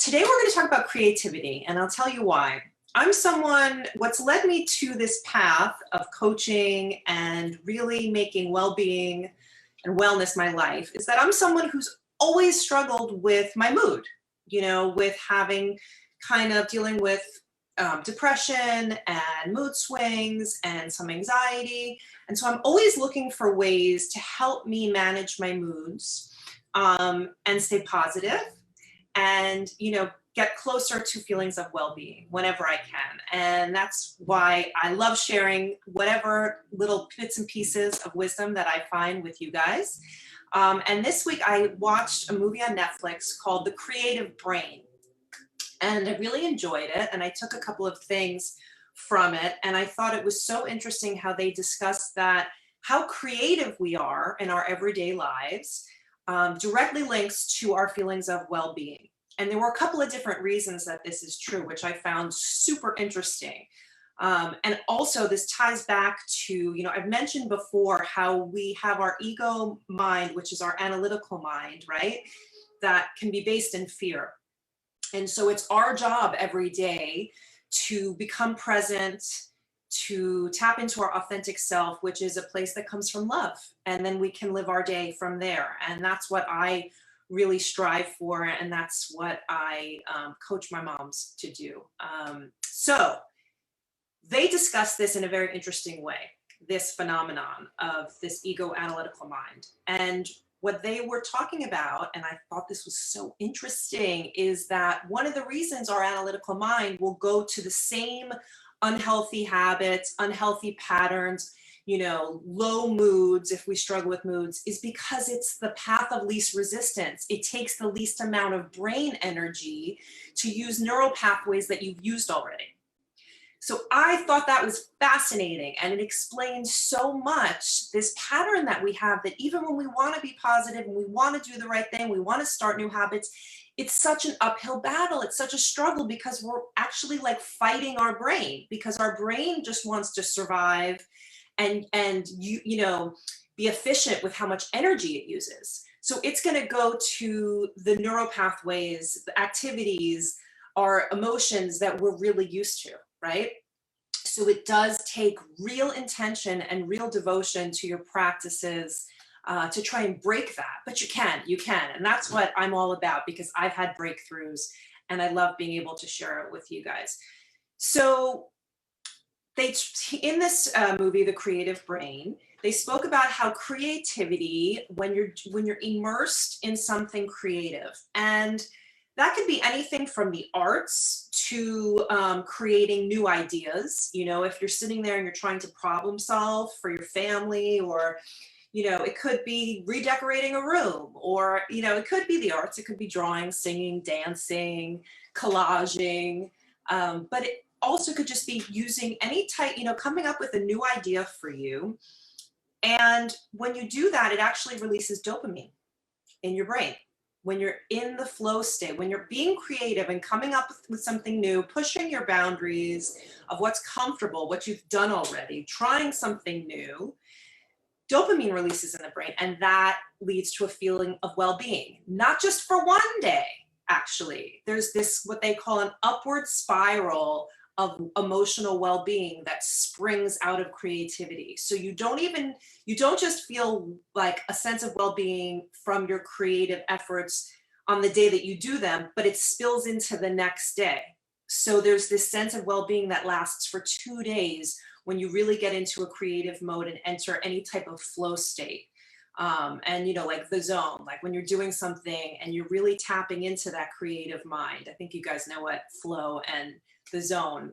Today we're going to talk about creativity, and I'll tell you why. What's led me to this path of coaching and really making well-being and wellness my life is that I'm someone who's always struggled with my mood, with having kind of dealing with depression and mood swings and some anxiety. And so I'm always looking for ways to help me manage my moods and stay positive and get closer to feelings of well-being whenever I can. And that's why I love sharing whatever little bits and pieces of wisdom that I find with you guys. And this week I watched a movie on Netflix called The Creative Brain, and I really enjoyed it, and I took a couple of things from it, and I thought it was so interesting how they discussed that how creative we are in our everyday lives directly links to our feelings of well-being. And there were a couple of different reasons that this is true, which I found super interesting. And also this ties back to, I've mentioned before how we have our ego mind, which is our analytical mind, right? That can be based in fear. And so it's our job every day to become present, to tap into our authentic self, which is a place that comes from love. And then we can live our day from there. And that's what I really strive for. And that's what I coach my moms to do. So they discuss this in a very interesting way, this phenomenon of this ego analytical mind. And what they were talking about, and I thought this was so interesting, is that one of the reasons our analytical mind will go to the same unhealthy habits, unhealthy patterns, low moods, if we struggle with moods, is because it's the path of least resistance. It takes the least amount of brain energy to use neural pathways that you've used already. So I thought that was fascinating, and it explains so much, this pattern that we have, that even when we want to be positive and we want to do the right thing, we want to start new habits, it's such an uphill battle. It's such a struggle because we're actually like fighting our brain, because our brain just wants to survive and be efficient with how much energy it uses. So it's going to go to the neural pathways, the activities, our emotions that we're really used to. Right? So it does take real intention and real devotion to your practices to try and break that. But you can. And that's what I'm all about, because I've had breakthroughs and I love being able to share it with you guys. So in this movie, The Creative Brain, they spoke about how creativity, when you're immersed in something creative, and that could be anything from the arts to creating new ideas. If you're sitting there and you're trying to problem solve for your family, or, it could be redecorating a room, or, it could be the arts. It could be drawing, singing, dancing, collaging. But it also could just be using any type, coming up with a new idea for you. And when you do that, it actually releases dopamine in your brain. When you're in the flow state, when you're being creative and coming up with something new, pushing your boundaries of what's comfortable, what you've done already, trying something new, dopamine releases in the brain, and that leads to a feeling of well-being, not just for one day, actually. There's this, what they call an upward spiral of emotional well-being that springs out of creativity. So you don't just feel like a sense of well-being from your creative efforts on the day that you do them, but it spills into the next day. So there's this sense of well-being that lasts for 2 days when you really get into a creative mode and enter any type of flow state. And like the zone, like when you're doing something and you're really tapping into that creative mind. I think you guys know what flow and the zone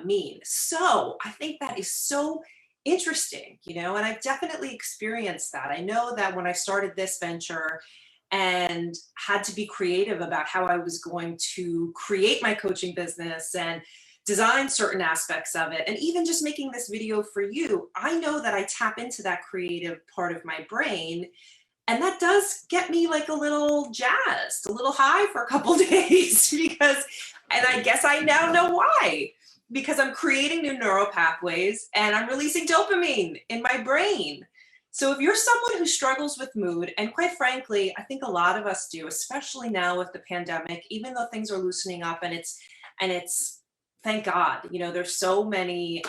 mean. So I think that is so interesting, and I've definitely experienced that. I know that when I started this venture and had to be creative about how I was going to create my coaching business and design certain aspects of it, and even just making this video for you, I know that I tap into that creative part of my brain. And that does get me like a little jazzed, a little high for a couple days, and I guess I now know why, because I'm creating new neural pathways and I'm releasing dopamine in my brain. So if you're someone who struggles with mood, and quite frankly, I think a lot of us do, especially now with the pandemic, even though things are loosening up and it's thank God, there's so many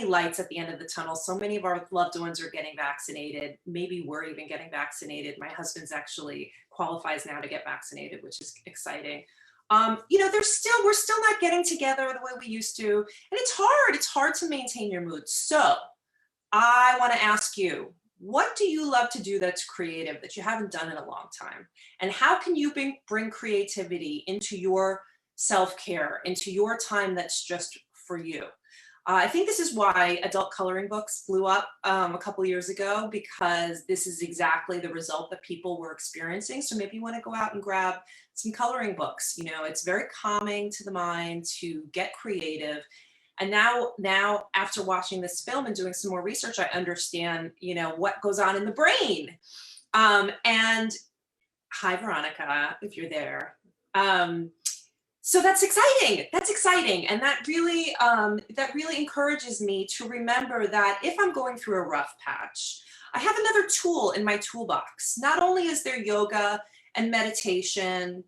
lights at the end of the tunnel. So many of our loved ones are getting vaccinated. Maybe we're even getting vaccinated. My husband's actually qualifies now to get vaccinated, which is exciting. We're still not getting together the way we used to. And it's hard. It's hard to maintain your mood. So I want to ask you, what do you love to do that's creative that you haven't done in a long time? And how can you bring creativity into your self-care, into your time that's just for you? I think this is why adult coloring books blew up a couple years ago, because this is exactly the result that people were experiencing. So maybe you want to go out and grab some coloring books. It's very calming to the mind to get creative. And now after watching this film and doing some more research, I understand, what goes on in the brain. And hi, Veronica, if you're there. So that's exciting. That's exciting. And that really encourages me to remember that if I'm going through a rough patch, I have another tool in my toolbox. Not only is there yoga and meditation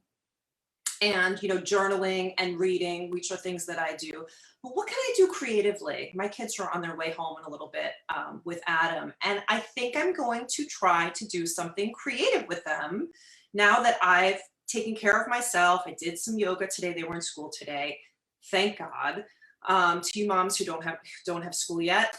and journaling and reading, which are things that I do, but what can I do creatively? My kids are on their way home in a little bit with Adam, and I think I'm going to try to do something creative with them now that I've taken care of myself. I did some yoga today. They were in school today, thank God. To you moms who don't have school yet,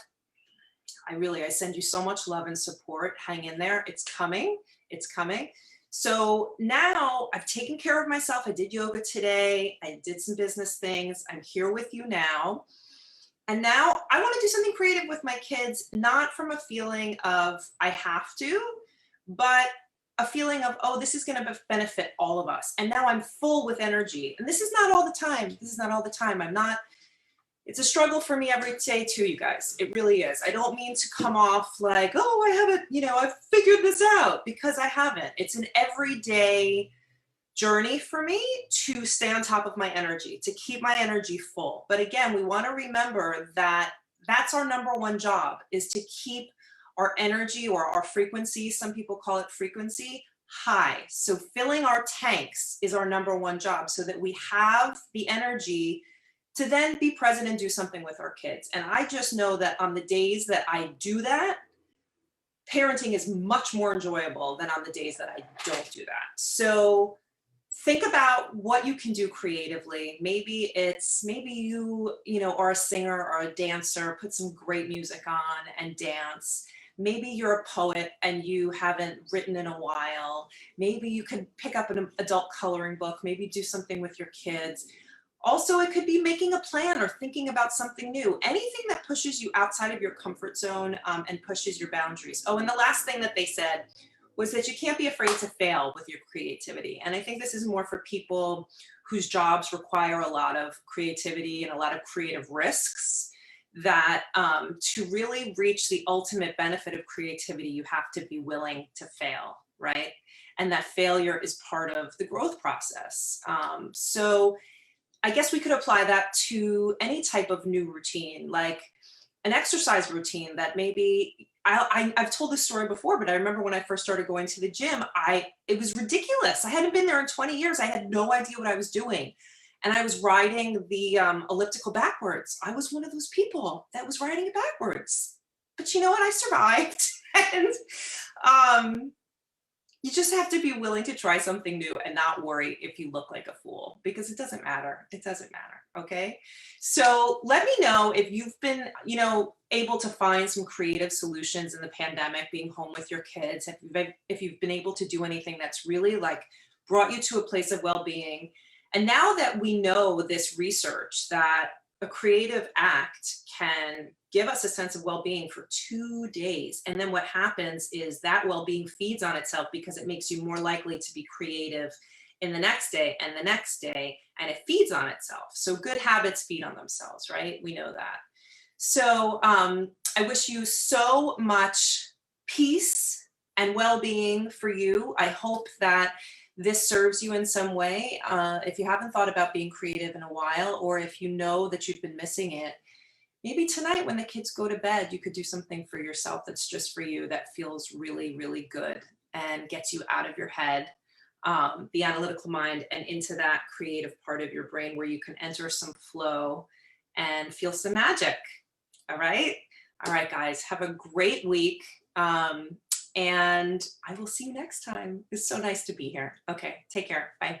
I send you so much love and support. Hang in there. It's coming. It's coming. So now I've taken care of myself. I did yoga today. I did some business things. I'm here with you now. And now I want to do something creative with my kids, not from a feeling of I have to, but a feeling of, oh, this is going to benefit all of us. And now I'm full with energy. And this is not all the time. It's a struggle for me every day too, you guys. It really is. I don't mean to come off like, oh, I haven't, I've figured this out, because I haven't. It's an everyday journey for me to stay on top of my energy, to keep my energy full. But again, we want to remember that that's our number one job, is to keep our energy, or our frequency, some people call it frequency, high. So filling our tanks is our number one job, so that we have the energy to then be present and do something with our kids. And I just know that on the days that I do that, parenting is much more enjoyable than on the days that I don't do that. So think about what you can do creatively. Maybe you are a singer or a dancer, put some great music on and dance. Maybe you're a poet and you haven't written in a while. Maybe you could pick up an adult coloring book, maybe do something with your kids. Also, it could be making a plan or thinking about something new. Anything that pushes you outside of your comfort zone and pushes your boundaries. Oh, and the last thing that they said was that you can't be afraid to fail with your creativity. And I think this is more for people whose jobs require a lot of creativity and a lot of creative risks, that to really reach the ultimate benefit of creativity, you have to be willing to fail, right? And that failure is part of the growth process. So I guess we could apply that to any type of new routine, like an exercise routine that maybe I've told this story before, but I remember when I first started going to the gym, it was ridiculous. I hadn't been there in 20 years. I had no idea what I was doing. And I was riding the elliptical backwards. I was one of those people that was riding it backwards. But you know what? I survived. And you just have to be willing to try something new and not worry if you look like a fool, because it doesn't matter. It doesn't matter. Okay. So let me know if you've been, able to find some creative solutions in the pandemic, being home with your kids. If you've been able to do anything that's really like brought you to a place of well-being. And now that we know this research that a creative act can give us a sense of well-being for 2 days. And then what happens is that well-being feeds on itself, because it makes you more likely to be creative in the next day and the next day, and it feeds on itself. So good habits feed on themselves, right? We know that. So I wish you so much peace and well-being for you. I hope that this serves you in some way. If you haven't thought about being creative in a while, or if you know that you've been missing it, maybe tonight when the kids go to bed, you could do something for yourself that's just for you that feels really, really good and gets you out of your head, the analytical mind, and into that creative part of your brain where you can enter some flow and feel some magic. All right. All right, guys, have a great week. And I will see you next time. It's so nice to be here. Okay, take care. Bye.